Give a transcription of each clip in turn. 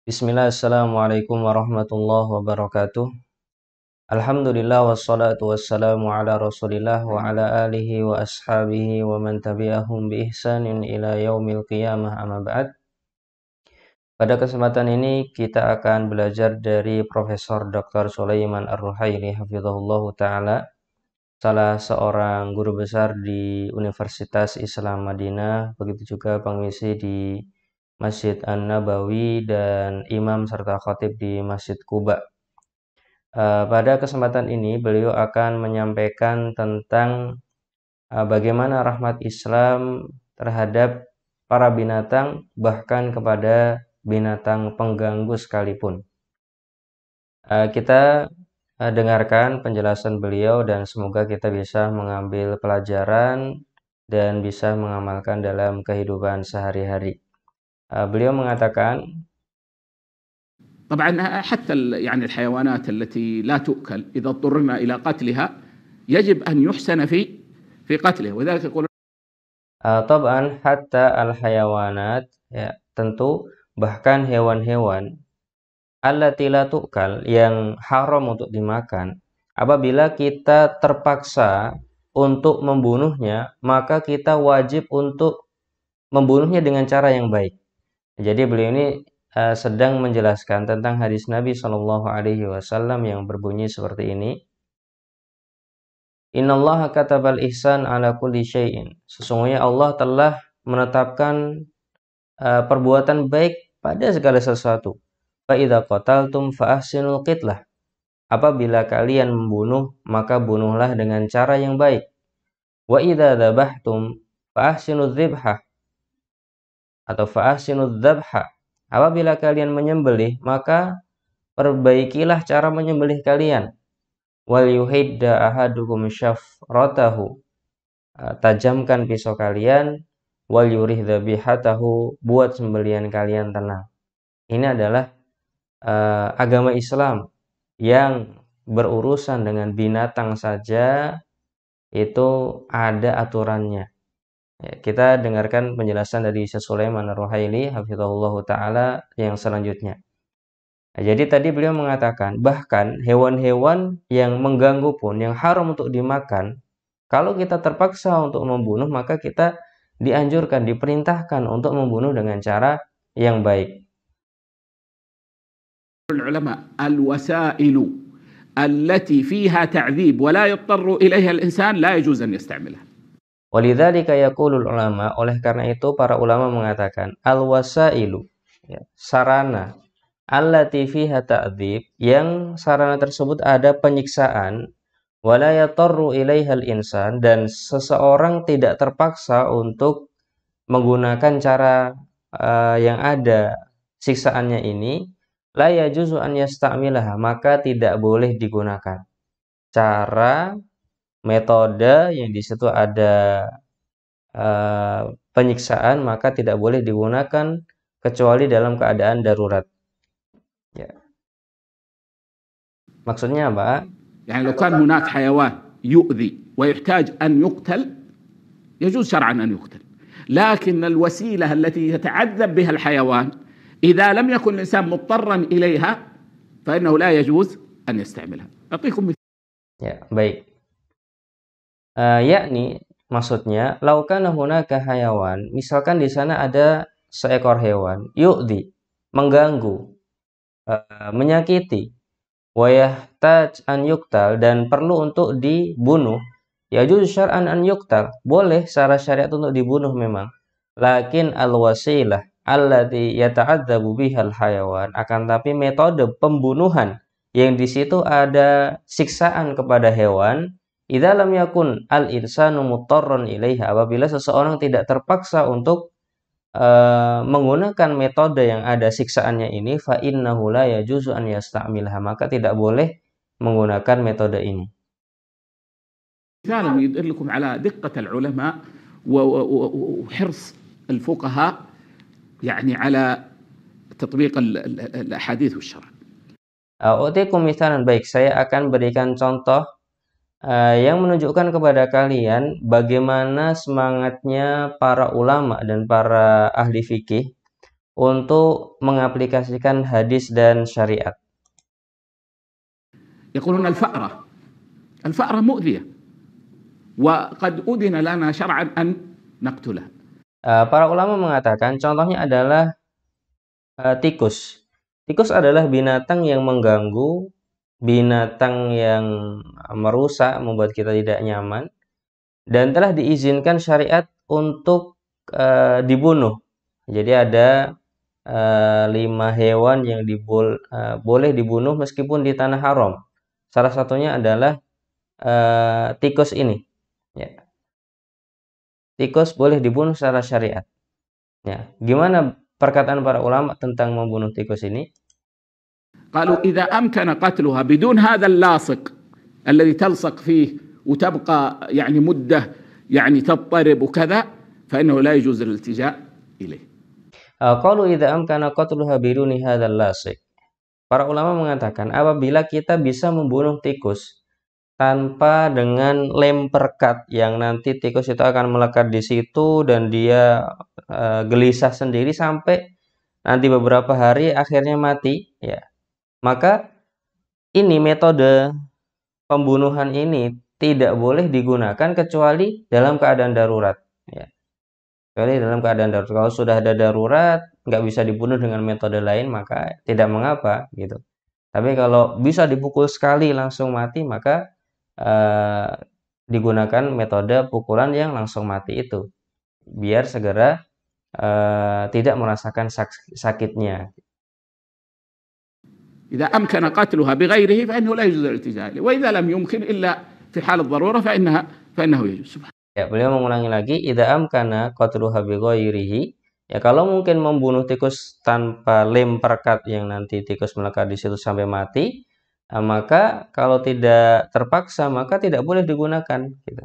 Bismillah, assalamualaikum warahmatullahi wabarakatuh. Alhamdulillah wassalatu wassalamu ala rasulillah wa ala alihi wa ashabihi wa man tabi'ahum bi ihsanin ila yaumil qiyamah amma ba'd. Pada kesempatan ini kita akan belajar dari Profesor Dr. Sulaiman Ar-Ruhaili hafizahullah ta'ala, salah seorang guru besar di Universitas Islam Madinah, begitu juga pengisi di Masjid An-Nabawi dan imam serta khatib di Masjid Quba. Pada kesempatan ini beliau akan menyampaikan tentang bagaimana rahmat Islam terhadap para binatang, bahkan kepada binatang pengganggu sekalipun. Kita dengarkan penjelasan beliau dan semoga kita bisa mengambil pelajaran dan bisa mengamalkan dalam kehidupan sehari-hari. Beliau mengatakan, طبعا حتى يعني الحيوانات التي لا تؤكل إذا اضطررنا إلى قتلها يجب أن يحسن في قتله وذلك يقول طبعا hatta al-hayawanat, ya, tentu bahkan hewan-hewan allati la tu'kal, yang haram untuk dimakan, apabila kita terpaksa untuk membunuhnya, maka kita wajib untuk membunuhnya dengan cara yang baik. Jadi beliau ini sedang menjelaskan tentang hadis Nabi Shallallahu Alaihi Wasallam yang berbunyi seperti ini. Innallaha katabal ihsan ala kulli syai'in. Sesungguhnya Allah telah menetapkan perbuatan baik pada segala sesuatu. Fa idza qataltum fa ahsinul qitlah. Apabila kalian membunuh, maka bunuhlah dengan cara yang baik. Wa idza dzabhtum fa ahsinudz dzibhah atau fa ahsinudz dzabha. Apabila kalian menyembelih, maka perbaikilah cara menyembelih kalian. Wal yuhidda ahadukum syafratahu. Tajamkan pisau kalian. Wal yurih dzabihatahu. Buat sembelihan kalian tenang. Ini adalah agama Islam yang berurusan dengan binatang saja itu ada aturannya. Ya, kita dengarkan penjelasan dari Syekh Sulaiman Ar-Ruhaili hafizahullah ta'ala yang selanjutnya. Nah, jadi tadi beliau mengatakan bahkan hewan-hewan yang mengganggu pun, yang haram untuk dimakan, kalau kita terpaksa untuk membunuh, maka kita dianjurkan, diperintahkan untuk membunuh dengan cara yang baik. العلماء الوسائل التي فيها تعذيب ولا يضطر إليها الإنسان لا يجوز أن يستعملها. Walidzalika yaqulul ulama, oleh karena itu para ulama mengatakan al-wasailu, ya, sarana, allati fiha ta'dzib, yang sarana tersebut ada penyiksaan, wala yatarru ilaihal insan, dan seseorang tidak terpaksa untuk menggunakan cara yang ada siksaannya ini, la yajuzu an yasta'milaha, maka tidak boleh digunakan cara, metode yang di situ ada penyiksaan, maka tidak boleh digunakan kecuali dalam keadaan darurat. Ya. Maksudnya apa? يعني لو كان هناك حيوان يؤذي ويحتاج أن يقتل يجوز شرعا أن يقتل، لكن الوسيلة التي يتعذب بها الحيوان إذا لم يكن الإنسان مضطرا إليها فإنه لا يجوز أن يستعملها. أعطيكم مثال. Ya, baik. Yakni maksudnya laukana hunaka hayawan, misalkan di sana ada seekor hewan yu'di, mengganggu, menyakiti, wayahtaj an yuktal, dan perlu untuk dibunuh, yajuz syar'an an yuktal, boleh secara syariat untuk dibunuh memang, lakin al-wasilah allati yata'adzabu bihal hayawan, akan tapi metode pembunuhan yang di situ ada siksaan kepada hewan, idza lam yakun al-insanu muttarran ilaiha, apabila seseorang tidak terpaksa untuk menggunakan metode yang ada siksaannya ini, fa innahu la yajuzu an yasta'milha, maka tidak boleh menggunakan metode ini. مثال يدلكم على دقة العلماء وحرص الفقهاء يعني على تطبيق الأحاديث والشرع. Utikum misalan, baik, saya akan berikan contoh yang menunjukkan kepada kalian bagaimana semangatnya para ulama dan para ahli fikih untuk mengaplikasikan hadis dan syariat. يقولون الفأرة مؤذية وقد أذن لنا شرعا أن نقتلها. Para ulama mengatakan contohnya adalah tikus. Tikus adalah binatang yang mengganggu, binatang yang merusak, membuat kita tidak nyaman, dan telah diizinkan syariat untuk dibunuh. Jadi ada 5 hewan yang boleh dibunuh meskipun di tanah haram. Salah satunya adalah tikus ini. Ya. Tikus boleh dibunuh secara syariat. Ya. Gimana perkataan para ulama tentang membunuh tikus ini? قالوا إذا أمكن قتلها بدون هذا اللاصق الذي تلصق فيه وتبقى يعني مدة يعني تضطرب وكذا فإنه لا يجوز الالتجاء إليه. Qalu idza amkana qatluha biduni hadzal lasik. Para ulama mengatakan apabila kita bisa membunuh tikus tanpa dengan lem perekat yang nanti tikus itu akan melekat di situ dan dia gelisah sendiri sampai nanti beberapa hari akhirnya mati, ya. Maka ini metode pembunuhan ini tidak boleh digunakan kecuali dalam keadaan darurat, ya. Kecuali dalam keadaan darurat. Kalau sudah ada darurat, nggak bisa dibunuh dengan metode lain, maka tidak mengapa, gitu. Tapi kalau bisa dipukul sekali langsung mati, maka digunakan metode pukulan yang langsung mati itu, biar segera tidak merasakan sakitnya. إذا أمكن قتلها بغيره فإنه لا يجوز الالتجاء إليه وإذا لم يمكن إلا في حال الضرورة فإنه يجوز. Ya, beliau mengulangi lagi, idza amkana qatluha bighairihi. Ya, kalau mungkin membunuh tikus tanpa lem perekat yang nanti tikus melekat di situ sampai mati, maka kalau tidak terpaksa maka tidak boleh digunakan, gitu.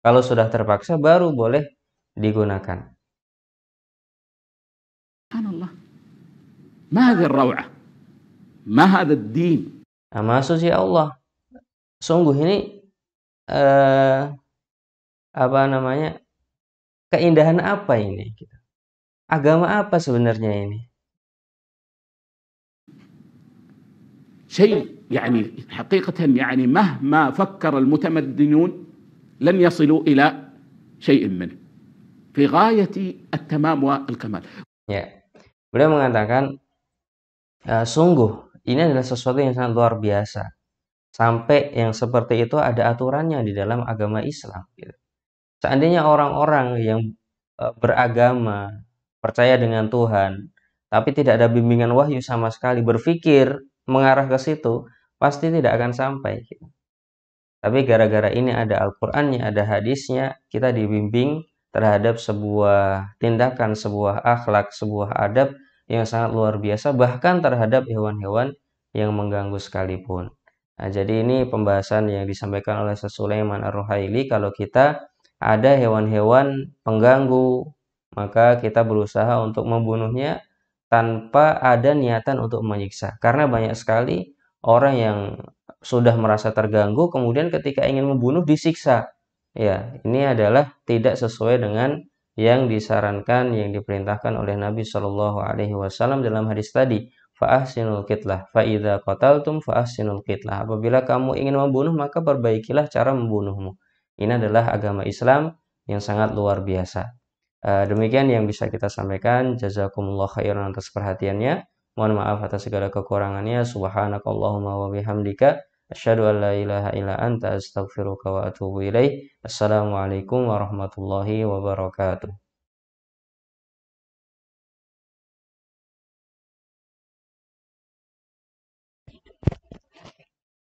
Kalau sudah terpaksa baru boleh digunakan. Subhanallah. Ma hadhihi ar-raw'ah? Ma hadha ad-din? Maha suci Allah. Sungguh ini keindahan apa ini? Agama apa sebenarnya ini? شيء يعني حقيقة يعني مهما فكر المتمدنون لن يصلوا إلى شيء منه في غاية التمام والكمال. Ya, beliau mengatakan sungguh ini adalah sesuatu yang sangat luar biasa. Sampai yang seperti itu ada aturannya di dalam agama Islam, gitu. Seandainya orang-orang yang beragama, percaya dengan Tuhan, tapi tidak ada bimbingan wahyu sama sekali, berpikir mengarah ke situ, pasti tidak akan sampai, gitu. Tapi gara-gara ini ada Al-Qur'annya, ada hadisnya, kita dibimbing terhadap sebuah tindakan, sebuah akhlak, sebuah adab yang sangat luar biasa, bahkan terhadap hewan-hewan yang mengganggu sekalipun. Nah, jadi ini pembahasan yang disampaikan oleh Syekh Sulaiman Ar-Ruhaili. Kalau kita ada hewan-hewan pengganggu, maka kita berusaha untuk membunuhnya tanpa ada niatan untuk menyiksa. Karena banyak sekali orang yang sudah merasa terganggu, kemudian ketika ingin membunuh disiksa. Ya, ini adalah tidak sesuai dengan yang disarankan, yang diperintahkan oleh Nabi Shallallahu Alaihi Wasallam dalam hadis tadi. Fa'ahsinul qitlah, fa'idha qataltum fa'ahsinul qitlah. Apabila kamu ingin membunuh, maka perbaikilah cara membunuhmu. Ini adalah agama Islam yang sangat luar biasa. Demikian yang bisa kita sampaikan. Jazakumullah khairan atas perhatiannya. Mohon maaf atas segala kekurangannya. Subhanakallahumma wa bihamdika asyhadu an la ilaha illa anta astaghfiruka wa atubu ilaih. Assalamualaikum warahmatullahi wabarakatuh.